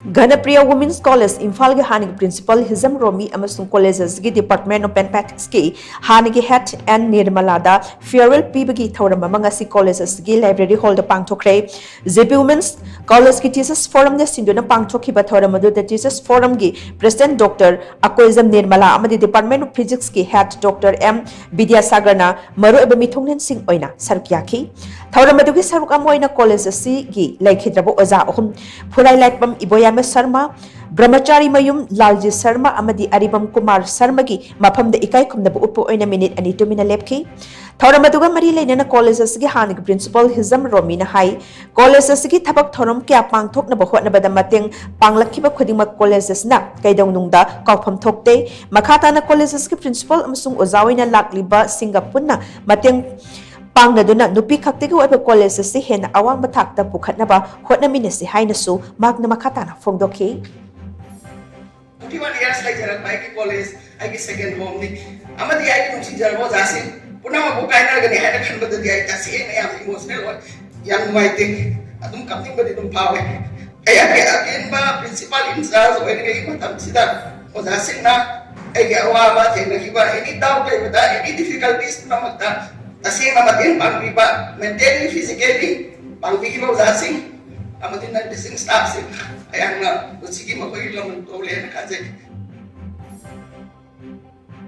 Ghanapriya Women's College Imphal ge Hannagi Principal Hijam Romi Amasung Colleges ge Department of Mathematics ge Hannagi Head N Nirmala da farewell piba ge thouram ngasi colleges ge library hall da pangthokhre JP Women's College ge Teachers Forum ne sinduna pangthokhi ba thouram adu da Teachers Forum ge President Dr. Hijam Nirmala amadi Department of Physics ge Head Dr. M Vidyasagar na maru eba mithongnen sing oina sarkyakhi thouram adu ge saruk amoina colleges ge laikhidrabo oza ohum phulai laikpam iboya Sharma, Brahmachari Mayum, Lalji Sharma, Amadi Aribam Kumar Sharmagi, Mapam the Ikai Kum the Upo in a minute and 2 minute lepki. Thoramatuga Marilena colleges Hanagi Principal Hijam Romi na High, colleges Gi Tabak Thorum Kia Pang Tok na Bahot na Badamating, Panglakiba Kudima colleges na, Kaidong Nungda, Kaupam Tokte, Makata na colleges Principal Amasung Ozawina Lakliba, Singapore na, Mating Pang na duna nupi kaktigo ay college si hen awang matakta bukat na ba hot na minisi hay na so mag na makata na fong doke. 21 years like jarat mai ki college ay ki second home ni amadi ay ki si jarbo jasin puna mabukay na gani hay na kan badu di ay kasi na yang emotional wa yang waiting atum kamting badi tum pawe ay akin ba principal in charge o ay kay matam sida o jasin na ay awa ba jeng na kiba any doubt ay bada any difficulties na magta Asing amatin pang piba, mentally, physically, pang piba usasing, amatin na dising staff sing, ayang na, sige makoy lang ng tole na kasi